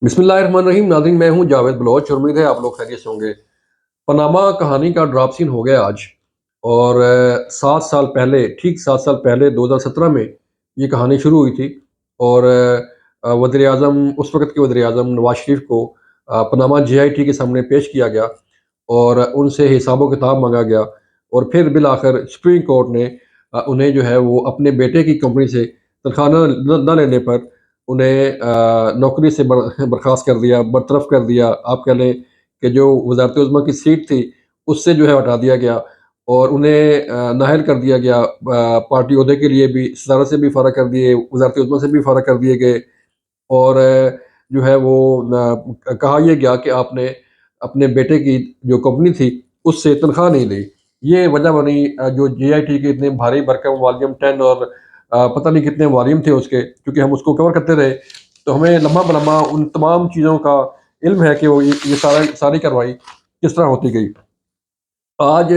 बिस्मिल्लाहिर्रहमानिर्रहीम। नाज़रीन, मैं हूं जावेद बलोच और उम्मीद है आप लोग खैरियत से होंगे। पनामा कहानी का ड्रॉप सीन हो गया आज। और 7 साल पहले, ठीक 7 साल पहले 2017 में ये कहानी शुरू हुई थी। और वज़ीर आज़म, उस वक़्त के वज़ीर आज़म नवाज शरीफ को पनामा JIT के सामने पेश किया गया और उनसे हिसाब किताब मांगा गया। और फिर बिल आखिर सुप्रीम कोर्ट ने उन्हें जो है वो अपने बेटे की कंपनी से तनख्वाह न लेने पर उन्हें नौकरी से बर्खास्त कर दिया, बरतरफ कर दिया। आप कह लें कि जो वज़ारत उज़्मा की सीट थी उससे जो है हटा दिया गया और उन्हें नाअहल कर दिया गया। पार्टी ओहदे के लिए भी सदारत से भी फ़ारग कर दिए, वज़ारत उज़्मा से भी फ़ारग कर दिए गए। और जो है वो कहा यह गया कि आपने अपने बेटे की जो कंपनी थी उससे तनख्वाह नहीं ली। ये वजह बनी जो JIT के इतने भारी भरकम वॉल्यूम 10 और पता नहीं कितने वॉल्यूम थे उसके, क्योंकि हम उसको कवर करते रहे तो हमें लम्हा बलम्हा उन तमाम चीज़ों का इल्म है कि वो ये सारी कार्रवाई किस तरह होती गई। आज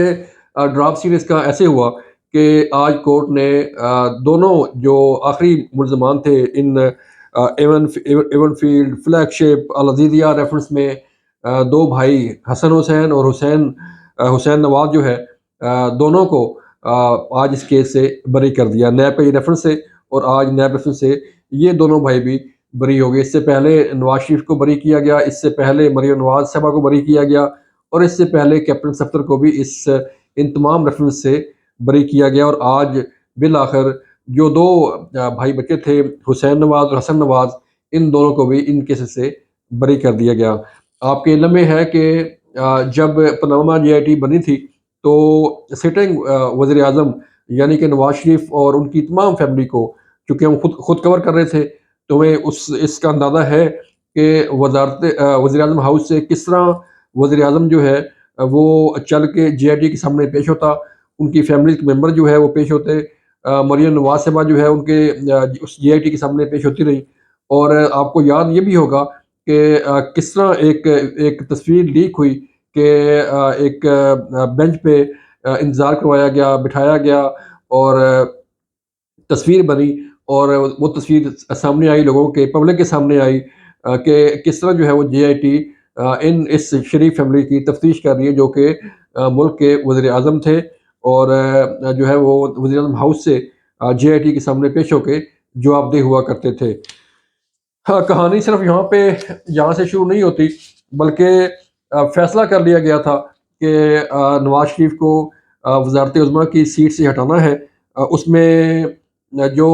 ड्राफ्ट सीरीज का ऐसे हुआ कि आज कोर्ट ने दोनों जो आखिरी मुल्ज़मान थे इन एवन फील्ड, फ्लैगशिप, अल अज़ीज़िया रेफरेंस में, दो भाई हसन हुसैन और हुसैन नवाज जो है, दोनों को आज इस केस से बरी कर दिया नैब के रेफरेंस से। और आज नैब रेफरेंस से ये दोनों भाई भी बरी हो गए। इससे पहले नवाज शरीफ को बरी किया गया, इससे पहले मरियम नवाज साहबा को बरी किया गया और इससे पहले कैप्टन सफ्तर को भी इन तमाम रेफरेंस से बरी किया गया। और आज बिल आखिर जो दो भाई बच्चे थे, हुसैन नवाज और हसन नवाज, इन दोनों को भी इन केसेस से बरी कर दिया गया। आपके इल्म में है कि जब पनामा JIT बनी थी तो सिटिंग वज़ीर आज़म यानी कि नवाज शरीफ और उनकी तमाम फैमिली को, चूँकि हम खुद कवर कर रहे थे, तो हमें उस इसका अंदाज़ा है कि वज़ीर आज़म हाउस से किस तरह वज़ीर आज़म जो है वो चल के JIT के सामने पेश होता, उनकी फैमिली के मेंबर जो है वो पेश होते। मरियम नवाज साहबा जो है उनके उस JIT के सामने पेश होती रही। और आपको याद ये भी होगा कि किस तरह एक एक तस्वीर लीक हुई कि एक बेंच पे इंतज़ार करवाया गया, बिठाया गया और तस्वीर बनी। और वो तस्वीर सामने आई, लोगों के पब्लिक के सामने आई कि किस तरह जो है वो JIT इन इस शरीफ फैमिली की तफ्तीश कर रही है, जो कि मुल्क के वज़ीर आज़म थे। और जो है वो वज़ीर आज़म हाउस से JIT के सामने पेश होके जवाबदेह हुआ करते थे। हाँ, कहानी सिर्फ यहाँ से शुरू नहीं होती, बल्कि फैसला कर लिया गया था कि नवाज शरीफ को वज़ारत उज़्मा की सीट से हटाना है। उसमें जो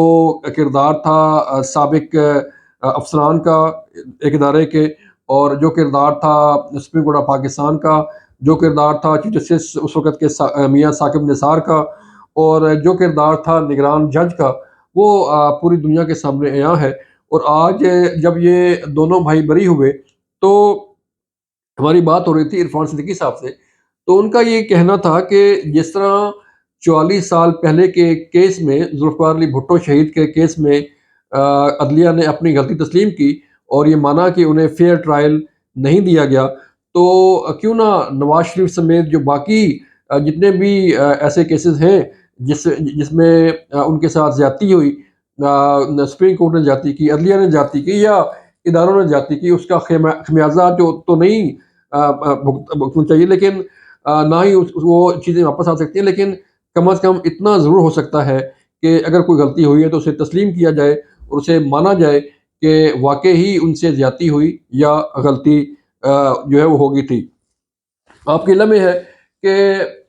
किरदार था साबिक अफसरान का एक इदारे के, और जो किरदार था सुप्रीम कोर्ट ऑफ पाकिस्तान का, जो किरदार था चीफ जस्टिस उस वक़्त के मियाँ साकिब निसार का, और जो किरदार था निगरान जज का, वो पूरी दुनिया के सामने आया है। और आज जब ये दोनों भाई बरी हुए तो हमारी बात हो रही थी इरफान सिद्दीकी साहब से, तो उनका ये कहना था कि जिस तरह 44 साल पहले के केस में, जुल्फ़िकार अली भुट्टो शहीद के केस में, अदलिया ने अपनी गलती तस्लीम की और ये माना कि उन्हें फेयर ट्रायल नहीं दिया गया, तो क्यों ना नवाज शरीफ समेत जो बाकी जितने भी ऐसे केसेस हैं जिसमें उनके साथ ज्यादती हुई, सुप्रीम कोर्ट ने ज्यादती की, अदलिया ने ज्यादती की या इदारों ने ज्यादती की, उसका खमियाजा जो तो नहीं भुगतना चाहिए, लेकिन ना ही वो चीज़ें वापस आ सकती हैं, लेकिन कम अज़ कम इतना ज़रूर हो सकता है कि अगर कोई गलती हुई है तो उसे तस्लीम किया जाए और उसे माना जाए कि वाक़ई ही उनसे ज़्यादती हुई या गलती जो है वो होगी थी। आपके इल्म में है कि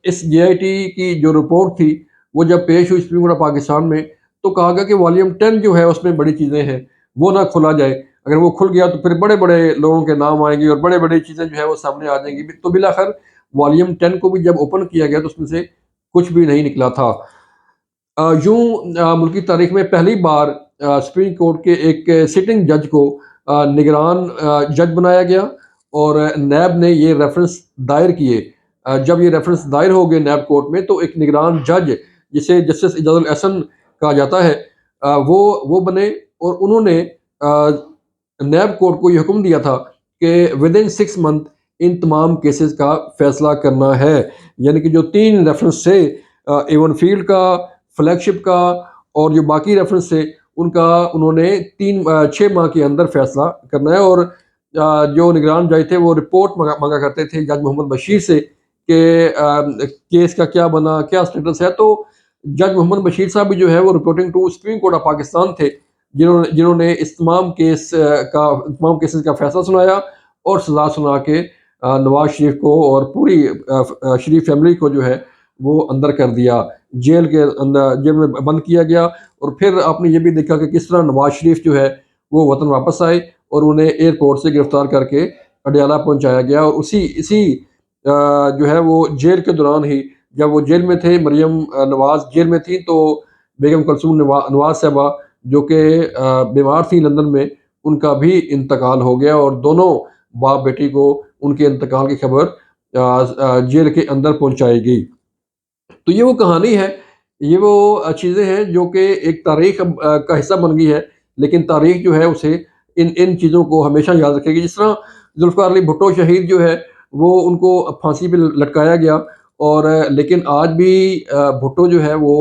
इस JIT की जो रिपोर्ट थी वो जब पेश हुई सुप्रीम कोर्ट ऑफ पाकिस्तान में, तो कहा गया कि वॉल्यूम 10 जो है उसमें बड़ी चीज़ें हैं, वो ना खोला जाए। अगर वो खुल गया तो फिर बड़े-बड़े लोगों के नाम आएँगे और बड़े-बड़ी चीज़ें जो है वो सामने आ जाएँगी। तो बिलाखिर वॉल्यूम 10 को भी जब ओपन किया गया तो उसमें से कुछ भी नहीं निकला था। मुल्की तारीख में पहली बार सुप्रीम कोर्ट के एक सिटिंग जज को निगरान जज बनाया गया और नैब ने ये रेफरेंस दायर किए। जब ये रेफरेंस दायर हो गए नैब कोर्ट में, तो एक निगरान जज जिसे जस्टिस इजाज़ुल एहसन कहा जाता है, वो बने और उन्होंने नैब कोर्ट को ये हुक्म दिया था कि विदिन 6 मंथ इन तमाम केसेस का फैसला करना है। यानी कि जो 3 रेफरेंस थे, एवन फील्ड का, फ्लैगशिप का और जो बाकी रेफरेंस थे, उनका उन्होंने 6 माह के अंदर फैसला करना है। और جو نگران جج تھے وہ رپورٹ مانگا کرتے تھے جج محمد بشیر سے کہ کیس کا کیا بنا، کیا سٹیٹس ہے. تو جج محمد بشیر صاحب بھی جو ہے وہ reporting to Supreme Court of Pakistan تھے، جنہوں نے اس تمام کیسز کا فیصلہ سنایا اور سزا سنا کے نواز شریف کو اور پوری شریف فیملی کو جو ہے وہ اندر کر دیا، جیل میں بند کیا گیا. اور پھر آپ نے یہ بھی دیکھا کہ کس طرح نواز شریف جو ہے وہ وطن واپس آئے اور انہیں ایئرپورٹ سے گرفتار کر کے اڈیالہ پہنچایا گیا. اور اسی جو ہے وہ جیل کے دوران ہی، جب وہ جیل میں تھے، مریم نواز جیل میں تھی، تو بیگم کلثوم نواز صاحبہ جو کہ بیمار تھی لندن میں، ان کا بھی انتقال ہو گیا اور دونوں باپ بیٹی کو ان کے انتقال کی خبر جیل کے اندر پہنچائی گئی. تو یہ وہ کہانی ہے، یہ وہ چیزیں ہیں جو کہ ایک تاریخ کا حصہ بن گئی ہے، لیکن تاریخ جو ہے اسے ان چیزوں کو ہمیشہ یاد رکھے گی. جس طرح ذوالفقار علی بھٹو شہید جو ہے وہ ان کو پھانسی پہ لٹکایا گیا، اور لیکن آج بھی بھٹو جو ہے وہ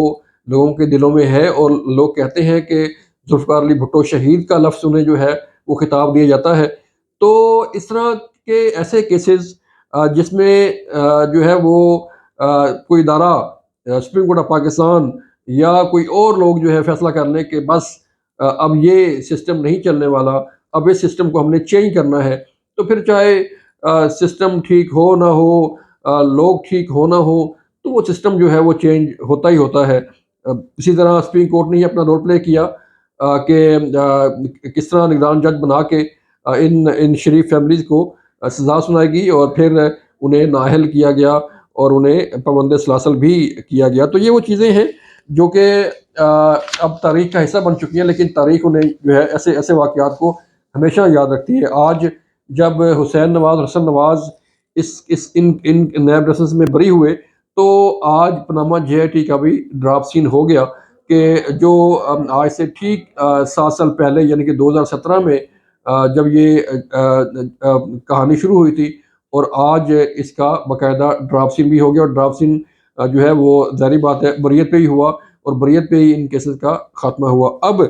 لوگوں کے دلوں میں ہے، اور لوگ کہتے ہیں کہ ذوالفقار علی بھٹو شہید کا لفظ انہیں جو ہے وہ خطاب دیا جاتا ہے. تو اس طرح کے ایسے کیسز جس میں جو ہے وہ کوئی ادارہ سپریم کورٹ آف پاکستان یا کوئی اور لوگ جو ہے فیصلہ کر لیں کہ بس اب یہ سسٹم نہیں چلنے والا، اب اس سسٹم کو ہم نے چینج کرنا ہے، تو پھر چاہے سسٹم ٹھیک ہو نہ ہو، لوگ ٹھیک ہو نہ ہو، تو وہ سسٹم جو ہے وہ چینج ہوتا ہی ہوتا ہے. اسی طرح سپریم کورٹ نے اپنا رول پلے کیا کہ کس طرح نگران جج بنا کے ان شریف فیملیز کو سزا سنائی گئی اور پھر انہیں نااہل کیا گیا اور انہیں پابند سلاسل بھی کیا گیا. تو یہ وہ چیزیں ہیں جو کہ اب تاریخ کا حصہ بن چکی ہیں، لیکن تاریخ انہیں جو ہے ایسے واقعات کو ہمیشہ یاد رکھتی ہے. آج جب حسین نواز ان نیب ریسنس میں بری ہوئے، تو آج پاناما جے آئی ٹی کا بھی ڈراپ سین ہو گیا کہ جو آج سے ٹھیک 7 سال پہلے یعنی کہ 2017 میں جب یہ کہانی شروع ہوئی تھی، اور آج اس کا باقاعدہ ڈراپ سین بھی ہو گیا. اور ڈراپ سین جو ہے وہ ظاہری بات ہے بریت پہ ہی ہوا، اور بریت پہ ہی ان کیسز کا خاتمہ ہوا. اب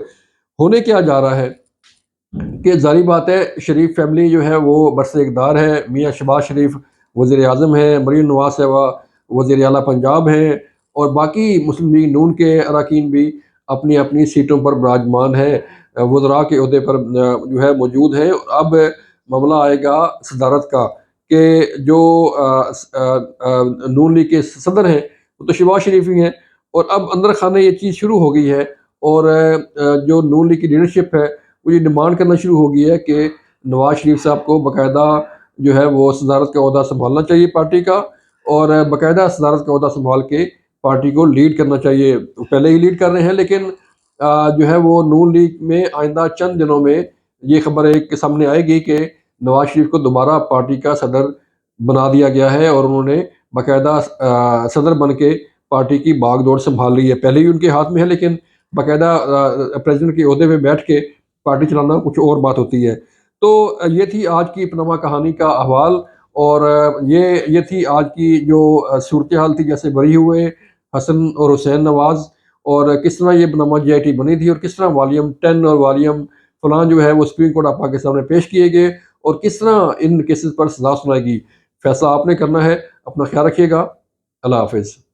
ہونے کیا جا رہا ہے کہ ظاہری بات ہے شریف فیملی جو ہے وہ برسر اقتدار ہے، میاں شہباز شریف وزیر اعظم ہیں، مریم نواز صاحبہ وزیر اعلیٰ پنجاب ہیں، اور باقی مسلم لیگ نون کے اراکین بھی اپنی اپنی سیٹوں پر براجمان ہیں، وزراء کے عہدے پر جو ہے موجود ہیں. اب معاملہ آئے گا صدارت کا کہ جو نون لیگ کے صدر ہیں وہ تو شہباز شریف ہی ہیں، اور اب اندر خانے یہ چیز شروع ہو گئی ہے، اور جو نون لیگ کی لیڈرشپ ہے وہ یہ ڈیمانڈ کرنا شروع ہو گئی ہے کہ نواز شریف صاحب کو باقاعدہ جو ہے وہ صدارت کا عہدہ سنبھالنا چاہیے پارٹی کا، اور باقاعدہ صدارت کا عہدہ سنبھال کے پارٹی کو لیڈ کرنا چاہیے. پہلے ہی لیڈ کر رہے ہیں، لیکن جو ہے وہ نون لیگ میں آئندہ چند دنوں میں یہ خبر ایک کے سامنے آئے گی کہ نواز شریف کو دوبارہ پارٹی کا صدر بنا دیا گیا ہے، اور انہوں نے باقاعدہ صدر بن کے پارٹی کی باغ دوڑ سنبھال لی ہے. پہلے ہی ان کے ہاتھ میں ہے، لیکن باقاعدہ پریزیڈنٹ کے عہدے پہ بیٹھ کے پارٹی چلانا کچھ اور بات ہوتی ہے. تو یہ تھی آج کی پاناما کہانی کا احوال، اور یہ تھی آج کی جو صورتحال تھی، جیسے بری ہوئے حسن اور حسین نواز، اور کس طرح یہ پاناما جے آئی ٹی بنی تھی، اور کس طرح والیوم 10 اور والیوم فلاں جو ہے وہ سپریم کورٹ آف پاکستان میں پیش کیے گئے، اور کس طرح ان کیسز پر سزا سنائے گی. فیصلہ آپ نے کرنا ہے. اپنا خیال رکھیے گا. اللہ حافظ.